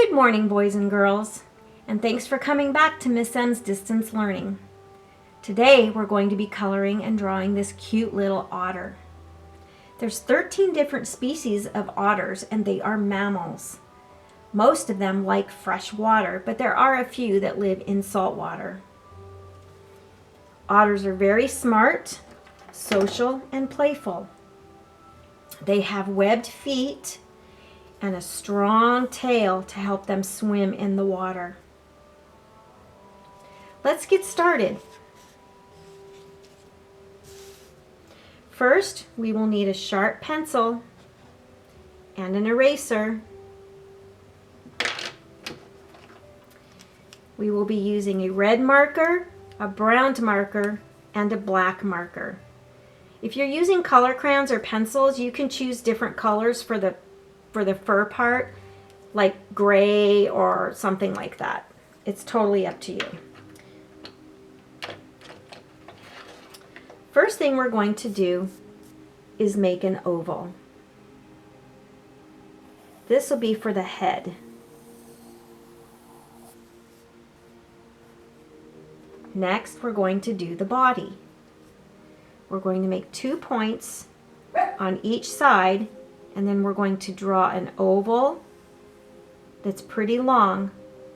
Good morning, boys and girls, and thanks for coming back to Miss M's Distance Learning. Today we're going to be coloring and drawing this cute little otter. There's 13 different species of otters and they are mammals. Most of them like fresh water, but there are a few that live in salt water. Otters are very smart, social, and playful. They have webbed feet and a strong tail to help them swim in the water. Let's get started. First, we will need a sharp pencil and an eraser. We will be using a red marker, a brown marker, and a black marker. If you're using color crayons or pencils, you can choose different colors for the fur part, like gray or something like that. It's totally up to you. First thing we're going to do is make an oval. This will be for the head. Next, we're going to do the body. We're going to make 2 points on each side, and then we're going to draw an oval that's pretty long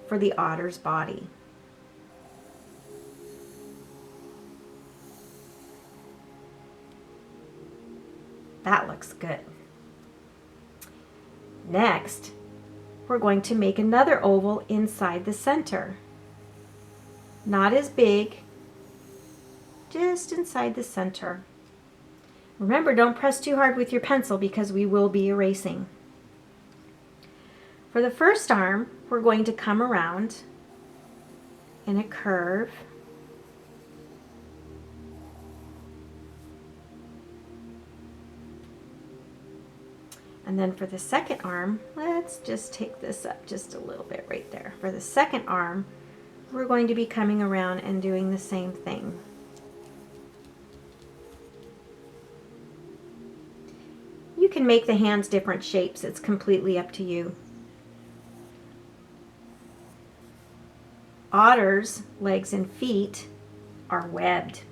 for the otter's body. That looks good. Next, we're going to make another oval inside the center. Not as big, just inside the center. Remember, don't press too hard with your pencil because we will be erasing. For the first arm, we're going to come around in a curve. And then for the second arm, let's just take this up just a little bit right there. For the second arm, we're going to be coming around and doing the same thing. You can make the hands different shapes. It's completely up to you. Otters' legs and feet are webbed.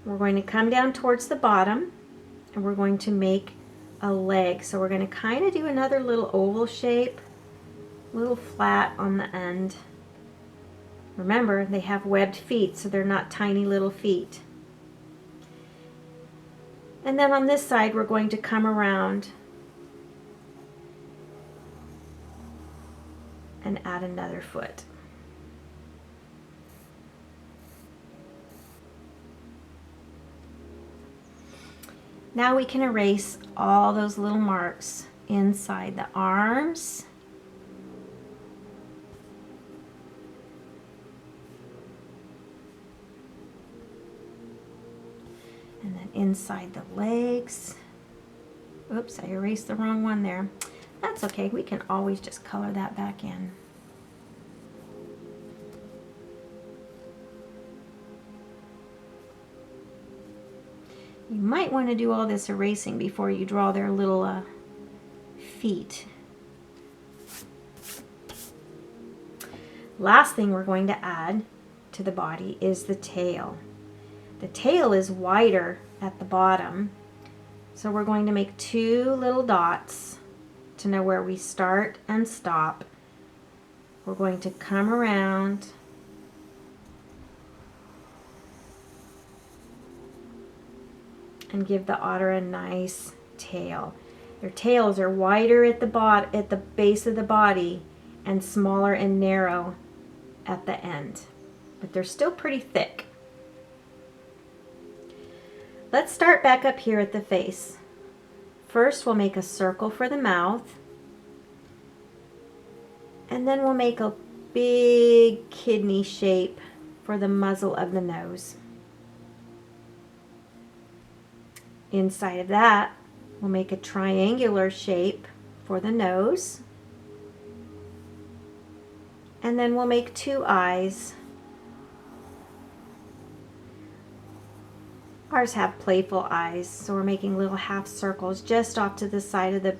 We're going to come down towards the bottom and we're going to make a leg. So we're going to kind of do another little oval shape, a little flat on the end. Remember, they have webbed feet, so they're not tiny little feet. And then on this side, we're going to come around and add another foot. Now we can erase all those little marks inside the arms. And then inside the legs. Oops, I erased the wrong one there. That's okay, we can always just color that back in. You might want to do all this erasing before you draw their little feet. Last thing we're going to add to the body is the tail. The tail is wider at the bottom, so we're going to make 2 little dots to know where we start and stop. We're going to come around and give the otter a nice tail. Their tails are wider at the base of the body and smaller and narrow at the end, but they're still pretty thick. Let's start back up here at the face. First, we'll make a circle for the mouth, and then we'll make a big kidney shape for the muzzle of the nose. Inside of that, we'll make a triangular shape for the nose, and then we'll make 2 eyes Ours have playful eyes, so we're making little half circles just off to the side of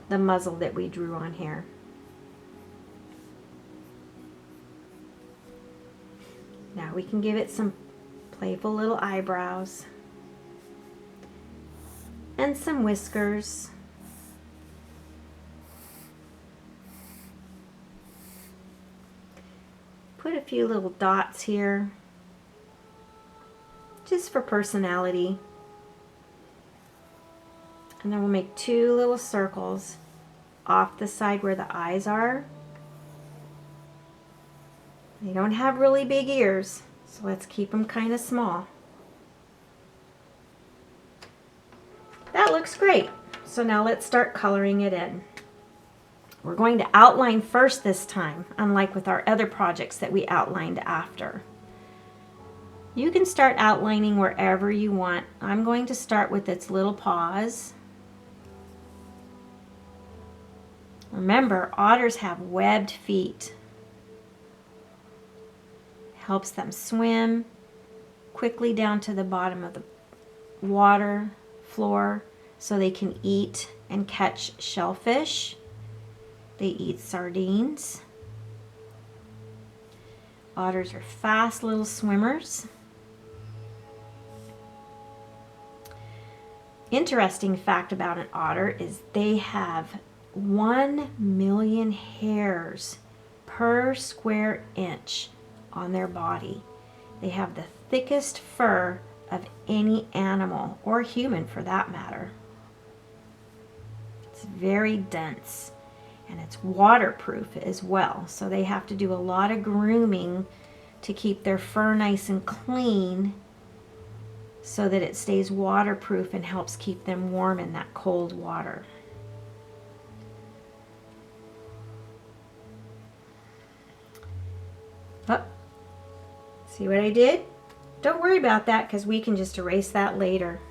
the muzzle that we drew on here. Now we can give it some playful little eyebrows and some whiskers. Put a few little dots here, just for personality. And then we'll make 2 little circles off the side where the eyes are. They don't have really big ears, so let's keep them kind of small. That looks great. So now let's start coloring it in. We're going to outline first this time, unlike with our other projects that we outlined after. You can start outlining wherever you want. I'm going to start with its little paws. Remember, otters have webbed feet. Helps them swim quickly down to the bottom of the water floor so they can eat and catch shellfish. They eat sardines. Otters are fast little swimmers. Interesting fact about an otter is they have 1 million hairs per square inch on their body. They have the thickest fur of any animal, or human for that matter. It's very dense. And it's waterproof as well, so they have to do a lot of grooming to keep their fur nice and clean so that it stays waterproof and helps keep them warm in that cold water. Oh, see what I did? Don't worry about that because we can just erase that later.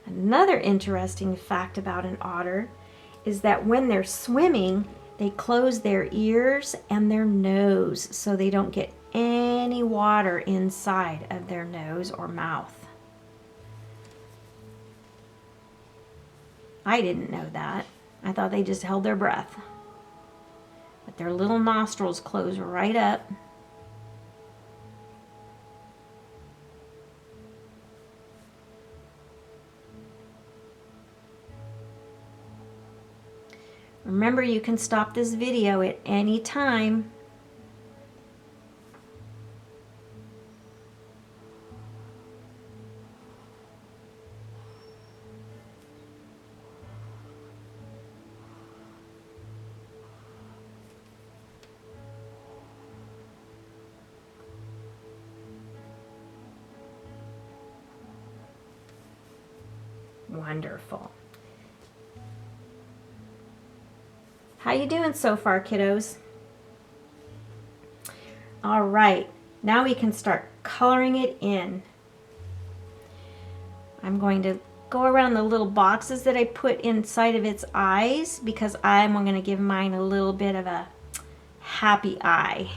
Another interesting fact about an otter is that when they're swimming, they close their ears and their nose so they don't get any water inside of their nose or mouth. I didn't know that. I thought they just held their breath. But their little nostrils close right up. Remember, you can stop this video at any time. Wonderful. How you doing so far, kiddos? All right, now we can start coloring it in. I'm going to go around the little boxes that I put inside of its eyes because I'm going to give mine a little bit of a happy eye.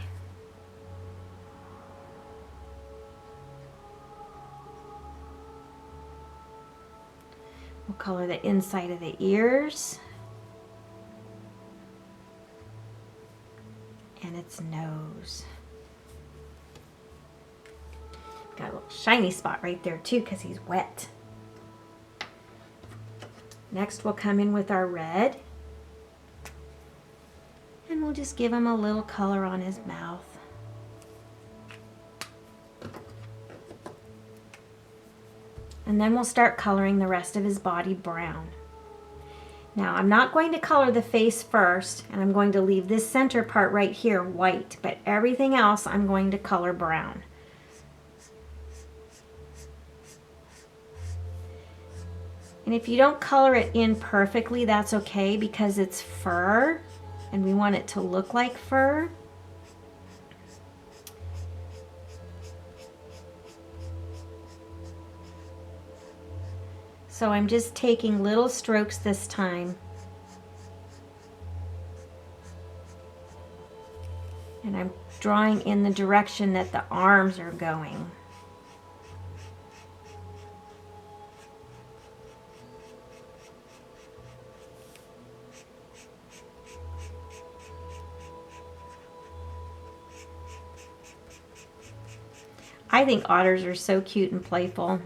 We'll color the inside of the ears. And its nose. Got a little shiny spot right there too because he's wet. Next we'll come in with our red. And we'll just give him a little color on his mouth. And then we'll start coloring the rest of his body brown. Now, I'm not going to color the face first, and I'm going to leave this center part right here white, but everything else I'm going to color brown. And if you don't color it in perfectly, that's okay because it's fur, and we want it to look like fur. So I'm just taking little strokes this time. And I'm drawing in the direction that the arms are going. I think otters are so cute and playful.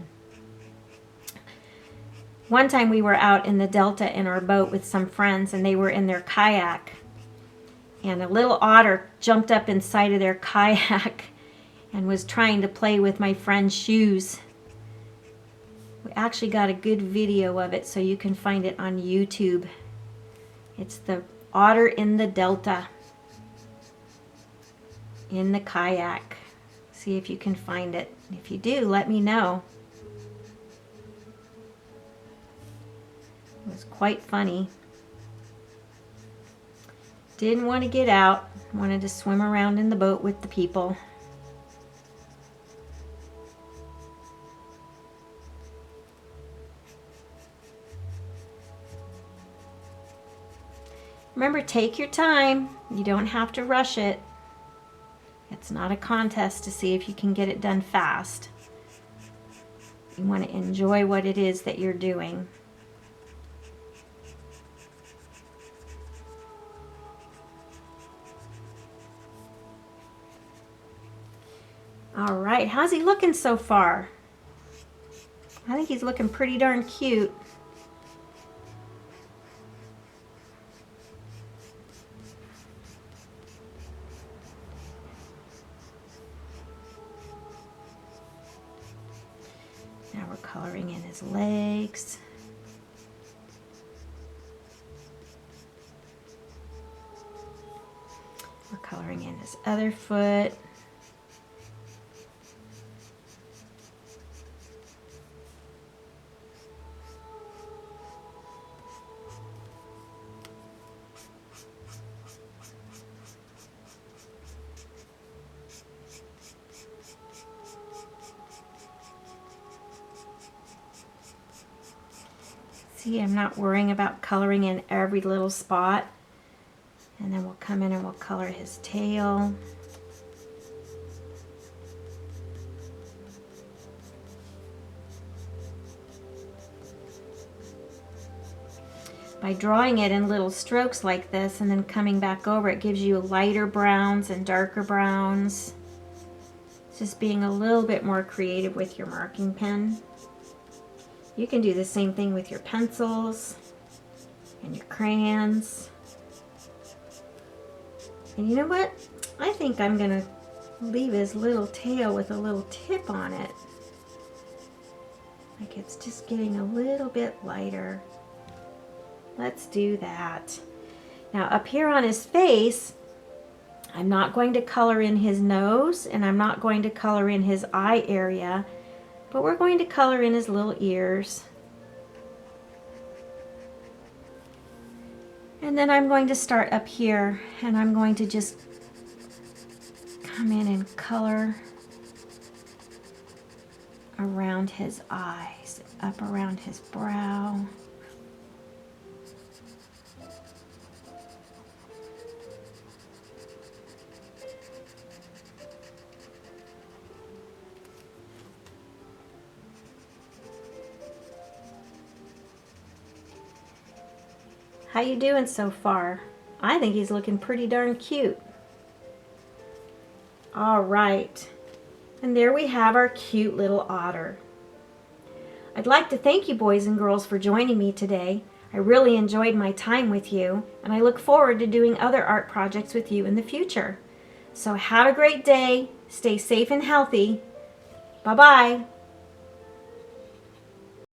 One time we were out in the Delta in our boat with some friends, and they were in their kayak. And a little otter jumped up inside of their kayak and was trying to play with my friend's shoes. We actually got a good video of it, so you can find it on YouTube. It's the otter in the Delta in the kayak. See if you can find it. If you do, let me know. It was quite funny. Didn't want to get out. Wanted to swim around in the boat with the people. Remember, take your time. You don't have to rush it. It's not a contest to see if you can get it done fast. You want to enjoy what it is that you're doing. All right, how's he looking so far? I think he's looking pretty darn cute. Now we're coloring in his legs. We're coloring in his other foot. See, I'm not worrying about coloring in every little spot. And then we'll come in and we'll color his tail. By drawing it in little strokes like this and then coming back over, it gives you lighter browns and darker browns. It's just being a little bit more creative with your marking pen. You can do the same thing with your pencils and your crayons. And you know what? I think I'm going to leave his little tail with a little tip on it. Like it's just getting a little bit lighter. Let's do that. Now up here on his face, I'm not going to color in his nose and I'm not going to color in his eye area, but we're going to color in his little ears. And then I'm going to start up here and I'm going to just come in and color around his eyes, up around his brow. How you doing so far? I think he's looking pretty darn cute. All right, and there we have our cute little otter. I'd like to thank you boys and girls for joining me today. I really enjoyed my time with you, and I look forward to doing other art projects with you in the future. So have a great day, stay safe and healthy. Bye-bye.